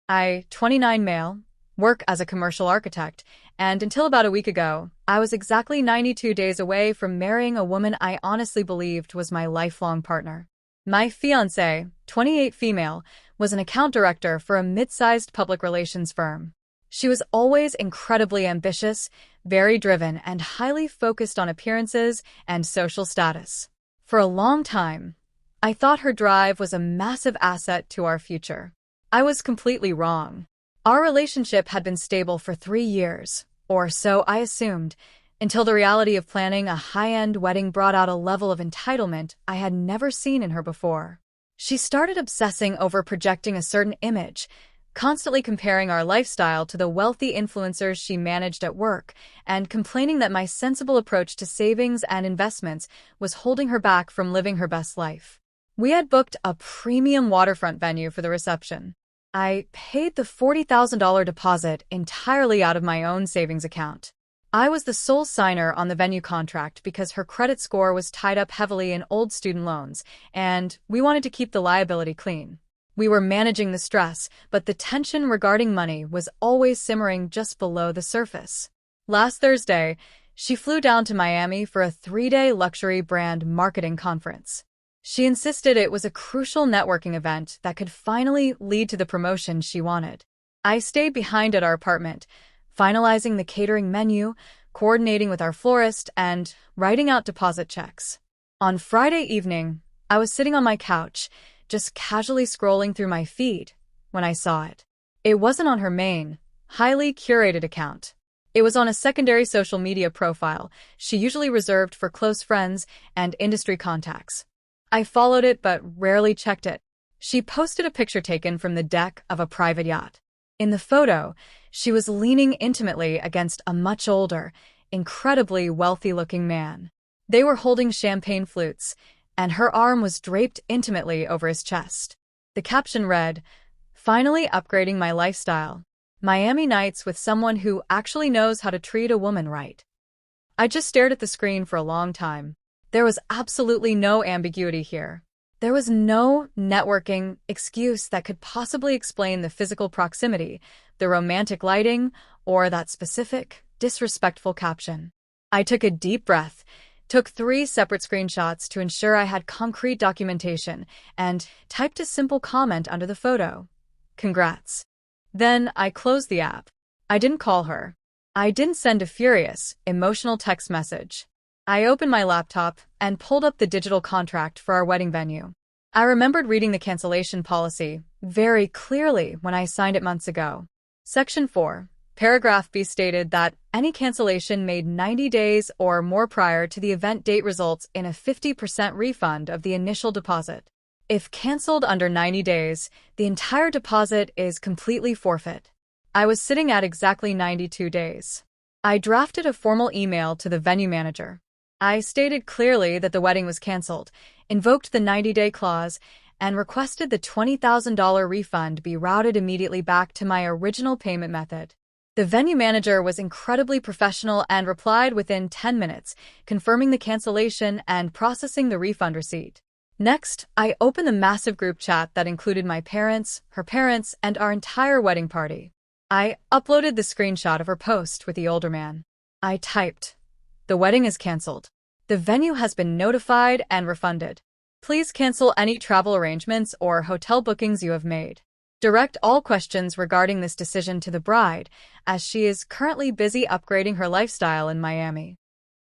I, 29 male, work as a commercial architect, and until about a week ago, I was exactly 92 days away from marrying a woman I honestly believed was my lifelong partner. My fiancée, 28 female, was an account director for a mid-sized public relations firm. She was always incredibly ambitious, very driven, and highly focused on appearances and social status. For a long time, I thought her drive was a massive asset to our future. I was completely wrong. Our relationship had been stable for 3 years, or so I assumed, until the reality of planning a high-end wedding brought out a level of entitlement I had never seen in her before. She started obsessing over projecting a certain image, constantly comparing our lifestyle to the wealthy influencers she managed at work, and complaining that my sensible approach to savings and investments was holding her back from living her best life. We had booked a premium waterfront venue for the reception. I paid the $40,000 deposit entirely out of my own savings account. I was the sole signer on the venue contract because her credit score was tied up heavily in old student loans, and we wanted to keep the liability clean. We were managing the stress, but the tension regarding money was always simmering just below the surface. Last Thursday, she flew down to Miami for a 3-day luxury brand marketing conference. She insisted it was a crucial networking event that could finally lead to the promotion she wanted. I stayed behind at our apartment, finalizing the catering menu, coordinating with our florist, and writing out deposit checks. On Friday evening, I was sitting on my couch, just casually scrolling through my feed, when I saw it. It wasn't on her main, highly curated account. It was on a secondary social media profile she usually reserved for close friends and industry contacts. I followed it but rarely checked it. She posted a picture taken from the deck of a private yacht. In the photo, she was leaning intimately against a much older, incredibly wealthy-looking man. They were holding champagne flutes, and her arm was draped intimately over his chest. The caption read, "Finally upgrading my lifestyle. Miami nights with someone who actually knows how to treat a woman right." I just stared at the screen for a long time. There was absolutely no ambiguity here. There was no networking excuse that could possibly explain the physical proximity, the romantic lighting, or that specific, disrespectful caption. I took a deep breath, took 3 separate screenshots to ensure I had concrete documentation, and typed a simple comment under the photo. Congrats. Then I closed the app. I didn't call her. I didn't send a furious, emotional text message. I opened my laptop and pulled up the digital contract for our wedding venue. I remembered reading the cancellation policy very clearly when I signed it months ago. Section 4, paragraph B stated that any cancellation made 90 days or more prior to the event date results in a 50% refund of the initial deposit. If canceled under 90 days, the entire deposit is completely forfeit. I was sitting at exactly 92 days. I drafted a formal email to the venue manager. I stated clearly that the wedding was canceled, invoked the 90-day clause, and requested the $20,000 refund be routed immediately back to my original payment method. The venue manager was incredibly professional and replied within 10 minutes, confirming the cancellation and processing the refund receipt. Next, I opened the massive group chat that included my parents, her parents, and our entire wedding party. I uploaded the screenshot of her post with the older man. I typed, "The wedding is canceled. The venue has been notified and refunded. Please cancel any travel arrangements or hotel bookings you have made. Direct all questions regarding this decision to the bride, as she is currently busy upgrading her lifestyle in Miami."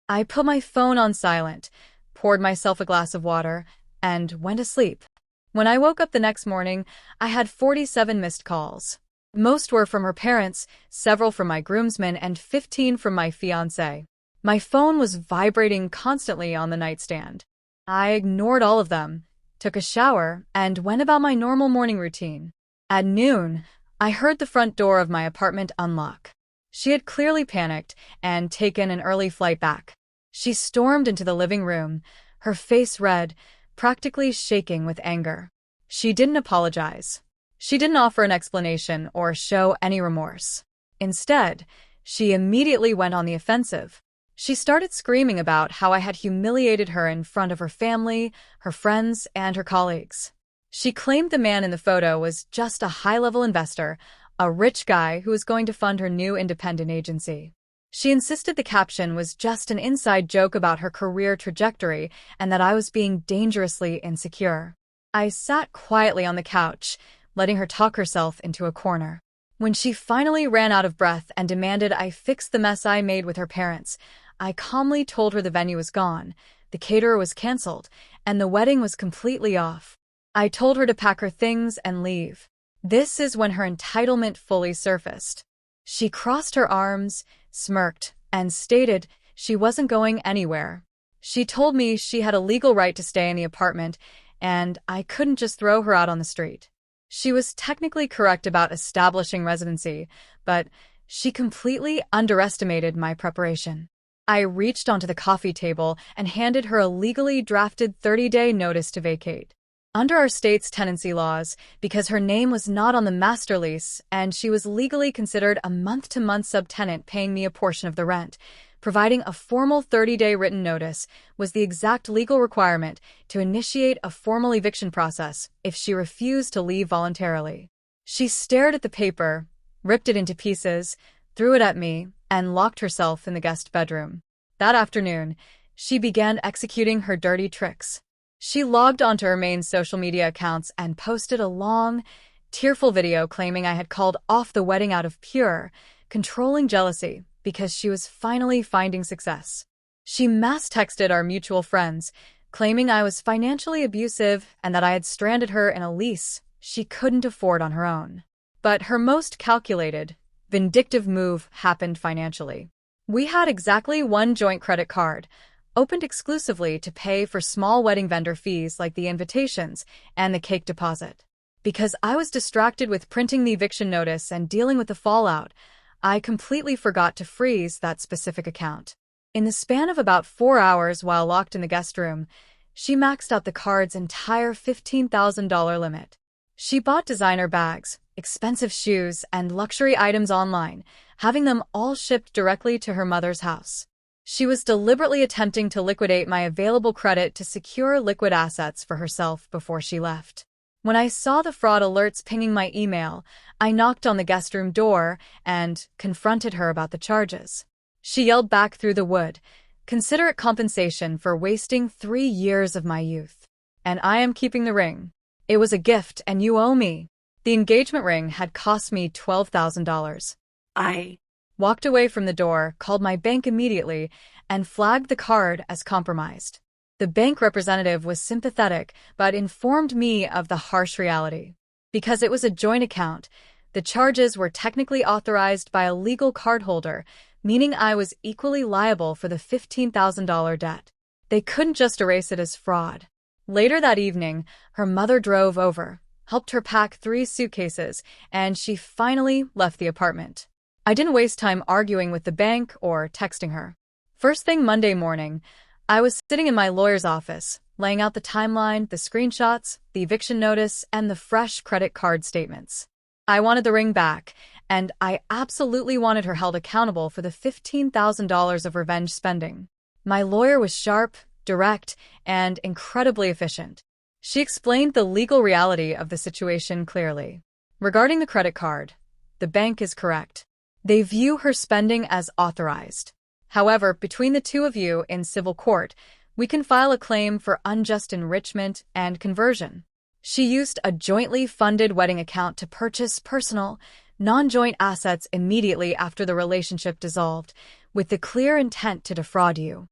I put my phone on silent, poured myself a glass of water, and went to sleep. When I woke up the next morning, I had 47 missed calls. Most were from her parents, several from my groomsmen, and 15 from my fiancé. My phone was vibrating constantly on the nightstand. I ignored all of them, took a shower, and went about my normal morning routine. At noon, I heard the front door of my apartment unlock. She had clearly panicked and taken an early flight back. She stormed into the living room, her face red, practically shaking with anger. She didn't apologize. She didn't offer an explanation or show any remorse. Instead, she immediately went on the offensive. She started screaming about how I had humiliated her in front of her family, her friends, and her colleagues. She claimed the man in the photo was just a high-level investor, a rich guy who was going to fund her new independent agency. She insisted the caption was just an inside joke about her career trajectory and that I was being dangerously insecure. I sat quietly on the couch, letting her talk herself into a corner. When she finally ran out of breath and demanded I fix the mess I made with her parents, I calmly told her the venue was gone, the caterer was canceled, and the wedding was completely off. I told her to pack her things and leave. This is when her entitlement fully surfaced. She crossed her arms, smirked, and stated she wasn't going anywhere. She told me she had a legal right to stay in the apartment, and I couldn't just throw her out on the street. She was technically correct about establishing residency, but she completely underestimated my preparation. I reached onto the coffee table and handed her a legally drafted 30-day notice to vacate. Under our state's tenancy laws, because her name was not on the master lease and she was legally considered a month-to-month subtenant paying me a portion of the rent, providing a formal 30-day written notice was the exact legal requirement to initiate a formal eviction process if she refused to leave voluntarily. She stared at the paper, ripped it into pieces, threw it at me, and locked herself in the guest bedroom. That afternoon, she began executing her dirty tricks. She logged onto her main social media accounts and posted a long, tearful video claiming I had called off the wedding out of pure, controlling jealousy because she was finally finding success. She mass-texted our mutual friends, claiming I was financially abusive and that I had stranded her in a lease she couldn't afford on her own. But her most calculated, vindictive move happened financially. We had exactly one joint credit card, opened exclusively to pay for small wedding vendor fees like the invitations and the cake deposit. Because I was distracted with printing the eviction notice and dealing with the fallout, I completely forgot to freeze that specific account. In the span of about 4 hours while locked in the guest room, she maxed out the card's entire $15,000 limit. She bought designer bags, expensive shoes, and luxury items online, having them all shipped directly to her mother's house. She was deliberately attempting to liquidate my available credit to secure liquid assets for herself before she left. When I saw the fraud alerts pinging my email, I knocked on the guest room door and confronted her about the charges. She yelled back through the wood, "Consider it compensation for wasting 3 years of my youth. And I am keeping the ring. It was a gift and you owe me." The engagement ring had cost me $12,000. I walked away from the door, called my bank immediately, and flagged the card as compromised. The bank representative was sympathetic, but informed me of the harsh reality. Because it was a joint account, the charges were technically authorized by a legal cardholder, meaning I was equally liable for the $15,000 debt. They couldn't just erase it as fraud. Later that evening, her mother drove over, helped her pack 3 suitcases, and she finally left the apartment. I didn't waste time arguing with the bank or texting her. First thing Monday morning, I was sitting in my lawyer's office, laying out the timeline, the screenshots, the eviction notice, and the fresh credit card statements. I wanted the ring back, and I absolutely wanted her held accountable for the $15,000 of revenge spending. My lawyer was sharp, direct, and incredibly efficient. She explained the legal reality of the situation clearly. Regarding the credit card, the bank is correct. They view her spending as authorized. However, between the two of you in civil court, we can file a claim for unjust enrichment and conversion. She used a jointly funded wedding account to purchase personal, non-joint assets immediately after the relationship dissolved, with the clear intent to defraud you.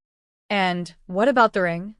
And what about the ring?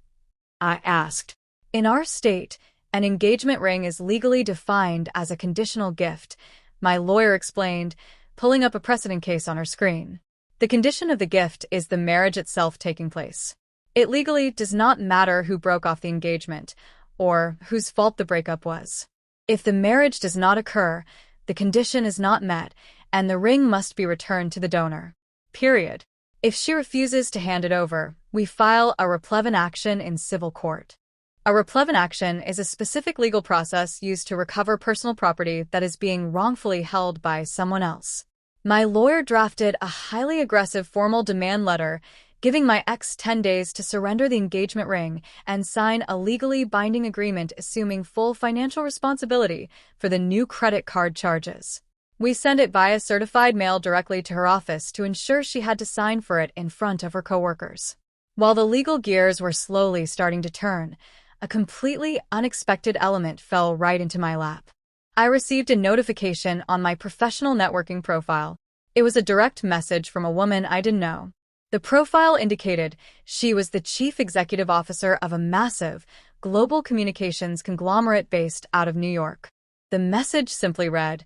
I asked. In our state, an engagement ring is legally defined as a conditional gift, my lawyer explained, pulling up a precedent case on her screen. The condition of the gift is the marriage itself taking place. It legally does not matter who broke off the engagement or whose fault the breakup was. If the marriage does not occur, the condition is not met, and the ring must be returned to the donor. Period. If she refuses to hand it over, we file a replevin action in civil court. A replevin action is a specific legal process used to recover personal property that is being wrongfully held by someone else. My lawyer drafted a highly aggressive formal demand letter giving my ex 10 days to surrender the engagement ring and sign a legally binding agreement assuming full financial responsibility for the new credit card charges. We sent it via certified mail directly to her office to ensure she had to sign for it in front of her coworkers. While the legal gears were slowly starting to turn, a completely unexpected element fell right into my lap. I received a notification on my professional networking profile. It was a direct message from a woman I didn't know. The profile indicated she was the chief executive officer of a massive, global communications conglomerate based out of New York. The message simply read,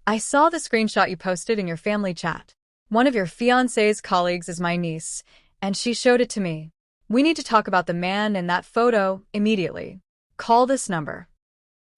"I saw the screenshot you posted in your family chat. One of your fiancé's colleagues is my niece, and she showed it to me. We need to talk about the man in that photo immediately. Call this number."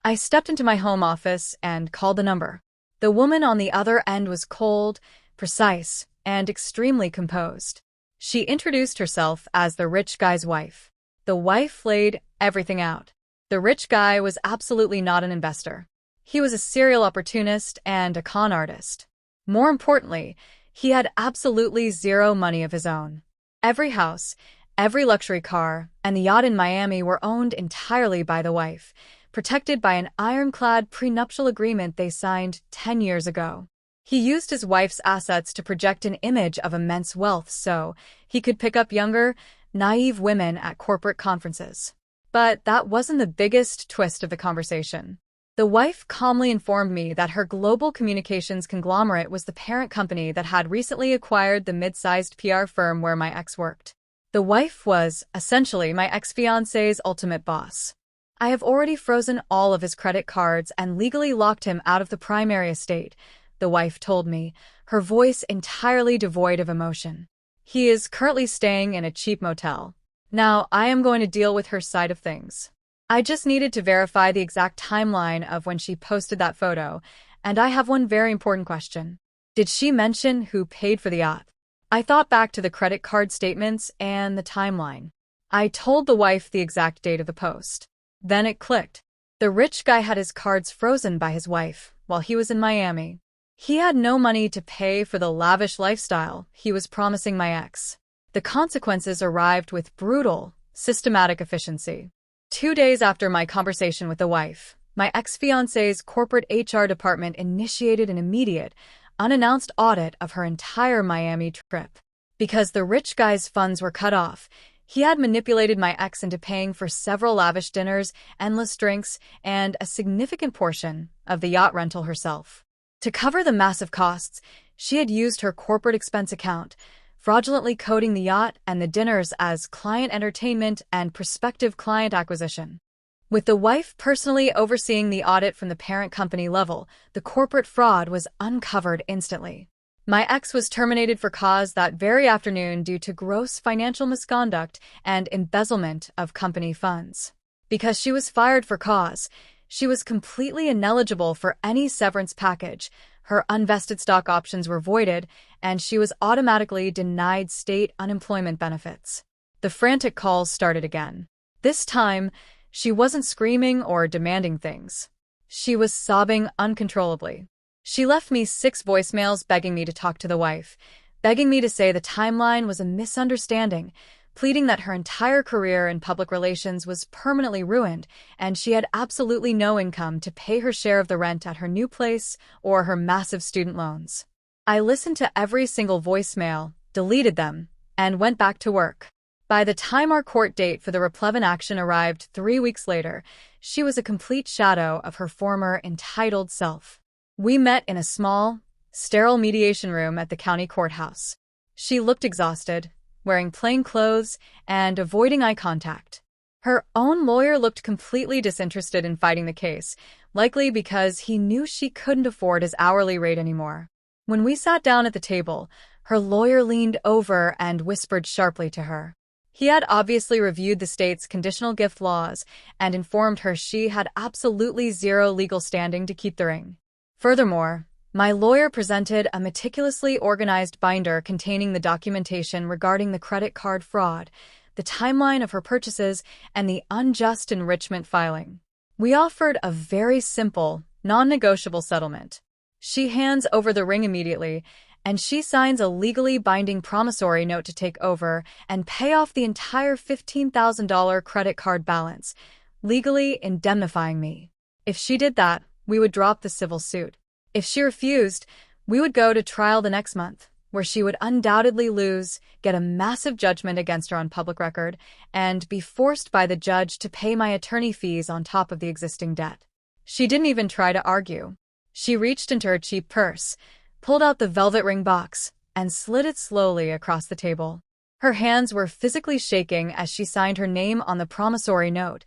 I stepped into my home office and called the number. The woman on the other end was cold, precise, and extremely composed. She introduced herself as the rich guy's wife. The wife laid everything out. The rich guy was absolutely not an investor. He was a serial opportunist and a con artist. More importantly, he had absolutely zero money of his own. Every house, every luxury car, and the yacht in Miami were owned entirely by the wife, protected by an ironclad prenuptial agreement they signed 10 years ago. He used his wife's assets to project an image of immense wealth so he could pick up younger, naive women at corporate conferences. But that wasn't the biggest twist of the conversation. The wife calmly informed me that her global communications conglomerate was the parent company that had recently acquired the mid-sized PR firm where my ex worked. The wife was, essentially, my ex-fiancé's ultimate boss. I have already frozen all of his credit cards and legally locked him out of the primary estate, the wife told me, her voice entirely devoid of emotion. He is currently staying in a cheap motel. Now, I am going to deal with her side of things. I just needed to verify the exact timeline of when she posted that photo, and I have one very important question. Did she mention who paid for the yacht? I thought back to the credit card statements and the timeline. I told the wife the exact date of the post. Then it clicked. The rich guy had his cards frozen by his wife while he was in Miami. He had no money to pay for the lavish lifestyle he was promising my ex. The consequences arrived with brutal, systematic efficiency. 2 days after my conversation with the wife, my ex-fiancé's corporate HR department initiated an immediate, unannounced audit of her entire Miami trip. Because the rich guy's funds were cut off, he had manipulated my ex into paying for several lavish dinners, endless drinks, and a significant portion of the yacht rental herself. To cover the massive costs, she had used her corporate expense account, fraudulently coding the yacht and the dinners as client entertainment and prospective client acquisition. With the wife personally overseeing the audit from the parent company level, the corporate fraud was uncovered instantly. My ex was terminated for cause that very afternoon due to gross financial misconduct and embezzlement of company funds. Because she was fired for cause, she was completely ineligible for any severance package, her unvested stock options were voided, and she was automatically denied state unemployment benefits. The frantic calls started again. This time, she wasn't screaming or demanding things. She was sobbing uncontrollably. She left me 6 voicemails begging me to talk to the wife, begging me to say the timeline was a misunderstanding, pleading that her entire career in public relations was permanently ruined and she had absolutely no income to pay her share of the rent at her new place or her massive student loans. I listened to every single voicemail, deleted them, and went back to work. By the time our court date for the Replevin action arrived 3 weeks later, she was a complete shadow of her former entitled self. We met in a small, sterile mediation room at the county courthouse. She looked exhausted, wearing plain clothes and avoiding eye contact. Her own lawyer looked completely disinterested in fighting the case, likely because he knew she couldn't afford his hourly rate anymore. When we sat down at the table, her lawyer leaned over and whispered sharply to her. He had obviously reviewed the state's conditional gift laws and informed her she had absolutely zero legal standing to keep the ring. Furthermore, my lawyer presented a meticulously organized binder containing the documentation regarding the credit card fraud, the timeline of her purchases, and the unjust enrichment filing. We offered a very simple, non-negotiable settlement. She hands over the ring immediately, and she signs a legally binding promissory note to take over and pay off the entire $15,000 credit card balance, legally indemnifying me. If she did that, we would drop the civil suit. If she refused, we would go to trial the next month, where she would undoubtedly lose, get a massive judgment against her on public record, and be forced by the judge to pay my attorney fees on top of the existing debt. She didn't even try to argue. She reached into her cheap purse, pulled out the velvet ring box, and slid it slowly across the table. Her hands were physically shaking as she signed her name on the promissory note,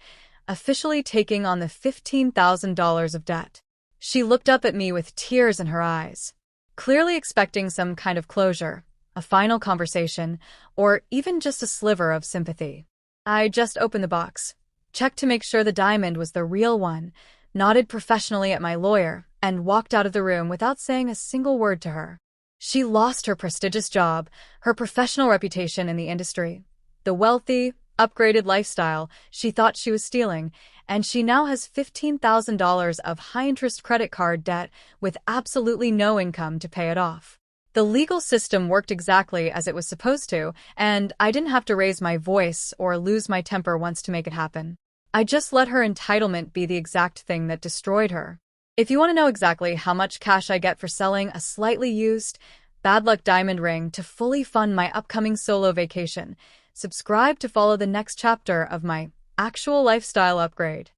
officially taking on the $15,000 of debt. She looked up at me with tears in her eyes, clearly expecting some kind of closure, a final conversation, or even just a sliver of sympathy. I just opened the box, checked to make sure the diamond was the real one, nodded professionally at my lawyer, and walked out of the room without saying a single word to her. She lost her prestigious job, her professional reputation in the industry, the wealthy, upgraded lifestyle she thought she was stealing, and she now has $15,000 of high-interest credit card debt with absolutely no income to pay it off. The legal system worked exactly as it was supposed to, and I didn't have to raise my voice or lose my temper once to make it happen. I just let her entitlement be the exact thing that destroyed her. If you want to know exactly how much cash I get for selling a slightly used, bad luck diamond ring to fully fund my upcoming solo vacation, subscribe to follow the next chapter of my actual lifestyle upgrade.